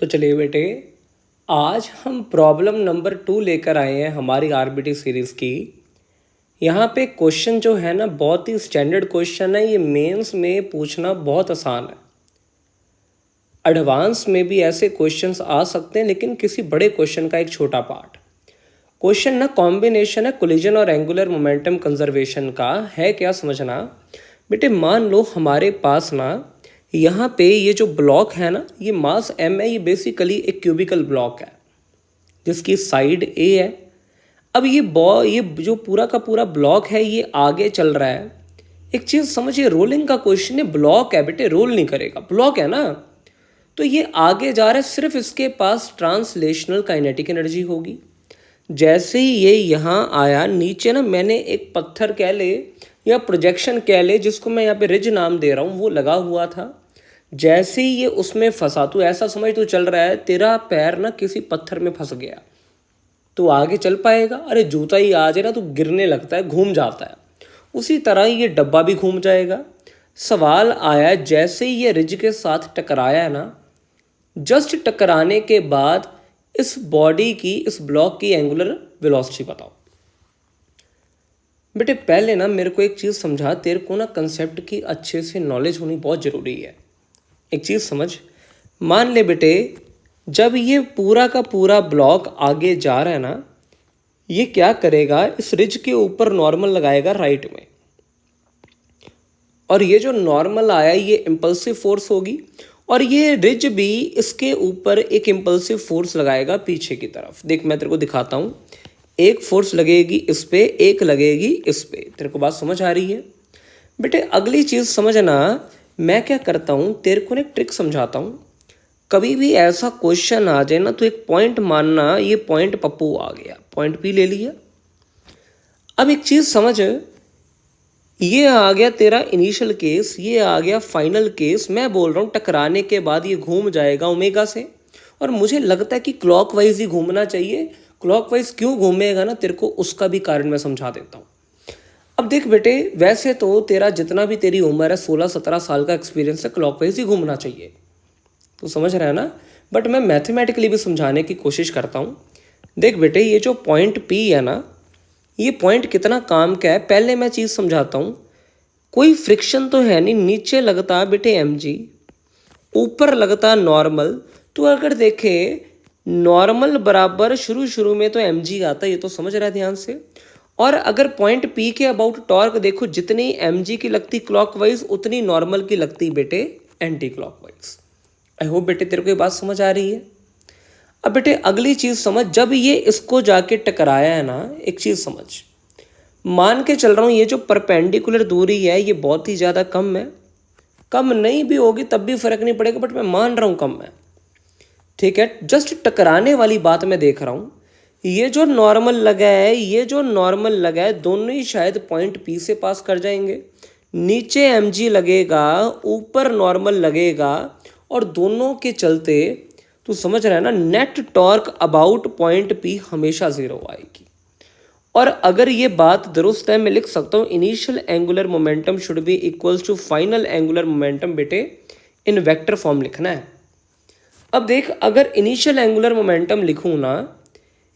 तो चलिए बेटे, आज हम प्रॉब्लम नंबर 2 लेकर आए हैं हमारी आरबीटी सीरीज़ की। यहाँ पे क्वेश्चन जो है ना, बहुत ही स्टैंडर्ड क्वेश्चन है। ये मेंस में पूछना बहुत आसान है। एडवांस में भी ऐसे क्वेश्चंस आ सकते हैं, लेकिन किसी बड़े क्वेश्चन का एक छोटा पार्ट। क्वेश्चन ना कॉम्बिनेशन है कोलिजन और एंगुलर मोमेंटम कंजर्वेशन का। है क्या समझना बेटे, मान लो हमारे पास ना यहाँ पे ये जो ब्लॉक है ना, ये मास m है। ये बेसिकली एक क्यूबिकल ब्लॉक है जिसकी साइड a है। अब ये जो पूरा का पूरा ब्लॉक है ये आगे चल रहा है। एक चीज़ समझिए, रोलिंग का क्वेश्चन है, ब्लॉक है बेटे, रोल नहीं करेगा, ब्लॉक है ना। तो ये आगे जा रहा है, सिर्फ इसके पास ट्रांसलेशनल काइनेटिक एनर्जी होगी। जैसे ही ये यहाँ आया नीचे ना, मैंने एक पत्थर कह ले या प्रोजेक्शन कह ले, जिसको मैं यहाँ पे रिज नाम दे रहा हूँ, वो लगा हुआ था। जैसे ही ये उसमें फंसा, तो ऐसा समझ तो चल रहा है तेरा पैर ना किसी पत्थर में फंस गया, तो आगे चल पाएगा? अरे जूता ही आ जाए ना तो गिरने लगता है, घूम जाता है। उसी तरह ये डब्बा भी घूम जाएगा। सवाल आया, जैसे ही ये रिज के साथ टकराया ना, जस्ट टकराने के बाद इस बॉडी की, इस ब्लॉक की एंगुलर वेलोसिटी बताओ। बेटे पहले ना मेरे को एक चीज़ समझा, तेरे को ना कंसेप्ट की अच्छे से नॉलेज होनी बहुत ज़रूरी है। एक चीज़ समझ, मान ले बेटे, जब ये पूरा का पूरा ब्लॉक आगे जा रहा है ना, ये क्या करेगा, इस रिज के ऊपर नॉर्मल लगाएगा राइट में। और ये जो नॉर्मल आया ये इम्पल्सिव फोर्स होगी, और ये रिज भी इसके ऊपर एक इम्पल्सिव फोर्स लगाएगा पीछे की तरफ। देख मैं तेरे को दिखाता हूँ, एक फोर्स लगेगी इस पे, एक लगेगी इस पे। तेरे को बात समझ आ रही है बेटे? अगली चीज़ समझना, मैं क्या करता हूँ, तेरे को ना एक ट्रिक समझाता हूँ। कभी भी ऐसा क्वेश्चन आ जाए ना, तो एक पॉइंट मानना, ये पॉइंट पप्पू आ गया, पॉइंट पी ले लिया। अब एक चीज़ समझ, ये आ गया तेरा इनिशियल केस, ये आ गया फाइनल केस। मैं बोल रहा हूँ टकराने के बाद ये घूम जाएगा ओमेगा से, और मुझे लगता है कि क्लॉकवाइज ही घूमना चाहिए। क्लॉकवाइज क्यों घूमेगा ना, तेरे को उसका भी कारण मैं समझा देता हूँ। अब देख बेटे, वैसे तो तेरा जितना भी तेरी उम्र है, 16-17 साल का एक्सपीरियंस है, क्लॉकवाइज ही घूमना चाहिए, तो समझ रहा है ना। बट मैं मैथमेटिकली भी समझाने की कोशिश करता हूँ। देख बेटे, ये जो पॉइंट पी है ना, ये पॉइंट कितना काम का है, पहले मैं चीज़ समझाता हूँ। कोई फ्रिक्शन तो है नहीं, नीचे लगता बेटे mg, ऊपर लगता नॉर्मल। तो अगर देखे नॉर्मल बराबर शुरू में तो mg आता है, ये तो समझ रहा है ध्यान से। और अगर पॉइंट p के अबाउट टॉर्क देखो, जितनी mg की लगती क्लॉकवाइज, उतनी नॉर्मल की लगती बेटे एंटी क्लॉकवाइज। आई होप बेटे तेरे को ये बात समझ आ रही है। अब बेटे अगली चीज़ समझ, जब ये इसको जाके टकराया है ना, एक चीज़ समझ, मान के चल रहा हूँ ये जो परपेंडिकुलर दूरी है ये बहुत ही ज़्यादा कम है। कम नहीं भी होगी तब भी फर्क नहीं पड़ेगा, बट मैं मान रहा हूँ कम है, ठीक है। जस्ट टकराने वाली बात मैं देख रहा हूँ, ये जो नॉर्मल लगा है, ये जो नॉर्मल लगा है, दोनों ही शायद पॉइंट पी से पास कर जाएंगे। नीचे mg लगेगा, ऊपर नॉर्मल लगेगा, और दोनों के चलते तू समझ रहा है ना, net torque about point P हमेशा जीरो आएगी। और अगर ये बात दुरुस्त है, मैं लिख सकता हूँ initial angular momentum should be equals to final angular momentum. बेटे इन वेक्टर फॉर्म लिखना है। अब देख, अगर इनिशियल एंगुलर मोमेंटम लिखूँ ना,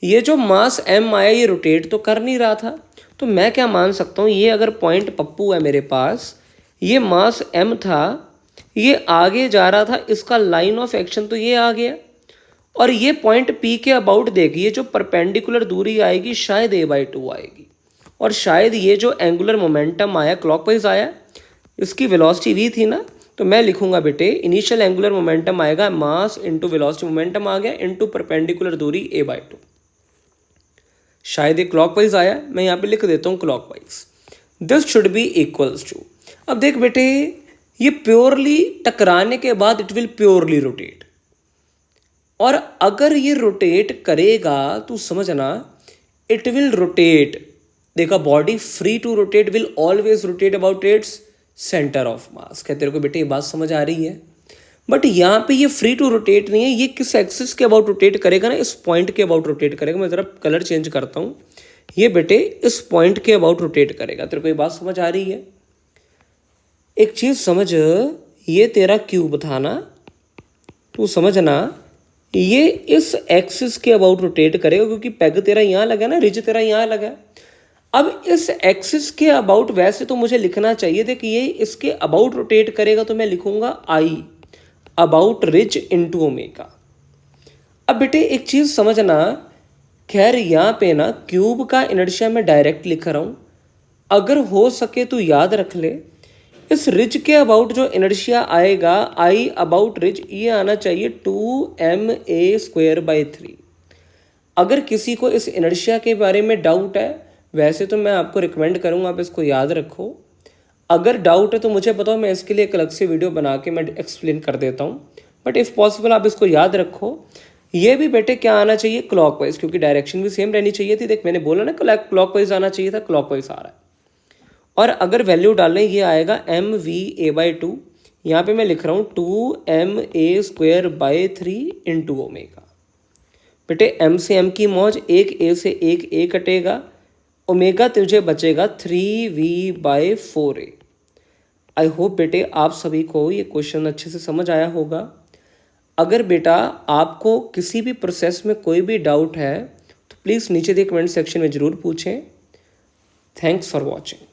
ये जो मास m आया ये रोटेट तो कर नहीं रहा था, तो मैं क्या मान सकता हूँ, ये अगर पॉइंट पप्पू है मेरे पास, ये मास m था, ये आगे जा रहा था, इसका लाइन ऑफ एक्शन तो ये आ गया। और ये पॉइंट P के अबाउट देखिए, जो परपेंडिकुलर दूरी आएगी शायद a/2 आएगी, और शायद ये जो एंगुलर मोमेंटम आया क्लॉकवाइज आया, इसकी वेलोसिटी v थी ना, तो मैं लिखूंगा बेटे इनिशियल एंगुलर मोमेंटम आएगा मास इंटू वेलोसिटी, मोमेंटम आ गया, इंटू परपेंडिकुलर दूरी a/2। शायद ये क्लॉकवाइज आया, मैं यहाँ पे लिख देता हूँ clockwise. This should be equals to, अब देख बेटे, ये प्योरली टकराने के बाद इट विल प्योरली रोटेट, और अगर ये रोटेट करेगा तो समझना इट विल रोटेट। देखा, body free to rotate will always rotate about its centre of mass. क्या तेरे को बेटे ये बात समझ आ रही है? बट यहाँ पे ये फ्री टू रोटेट नहीं है, ये किस एक्सिस के अबाउट रोटेट करेगा ना, इस पॉइंट के अबाउट रोटेट करेगा। मैं ज़रा कलर चेंज करता हूँ, ये बेटे इस पॉइंट के अबाउट रोटेट करेगा। तेरे को ये बात समझ आ रही है? एक चीज़ समझ, ये तेरा क्यूब था ना, तू समझना ये इस एक्सिस के अबाउट रोटेट करेगा क्योंकि पेग तेरा यहाँ लगा ना, रिज तेरा यहाँ लगा। अब इस एक्सिस के अबाउट वैसे तो मुझे लिखना चाहिए था कि ये इसके अबाउट रोटेट करेगा, तो मैं लिखूंगा आई अबाउट रिज इनटू ओमेगा। अब बेटे एक चीज़ समझना, खैर यहाँ पे ना क्यूब का इनर्शिया मैं डायरेक्ट लिख रहा हूँ, अगर हो सके तो याद रख ले इस रिज के अबाउट जो इनर्शिया आएगा आई अबाउट रिज, ये आना चाहिए 2ma²/3। अगर किसी को इस इनर्शिया के बारे में डाउट है, वैसे तो मैं आपको रिकमेंड करूँगा आप इसको याद रखो। अगर डाउट है तो मुझे बताओ, मैं इसके लिए एक अलग से वीडियो बना के मैं एक्सप्लेन कर देता हूँ, बट इफ़ पॉसिबल आप इसको याद रखो। ये भी बेटे क्या आना चाहिए, क्लॉकवाइज, क्योंकि डायरेक्शन भी सेम रहनी चाहिए थी। देख मैंने बोला ना क्लॉकवाइज आना चाहिए था, क्लॉकवाइज आ रहा है। और अगर वैल्यू डालने ये आएगा mva/2, यहाँ पे मैं लिख रहा हूँ 2ma² इंटू ओमेगा। बेटे m से m की मौज, एक a से एक a कटेगा, ओमेगा तुझे बचेगा 3v/4a। आई होप बेटे आप सभी को ये क्वेश्चन अच्छे से समझ आया होगा। अगर बेटा आपको किसी भी प्रोसेस में कोई भी डाउट है तो प्लीज़ नीचे दिए कमेंट सेक्शन में ज़रूर पूछें। Thanks for watching.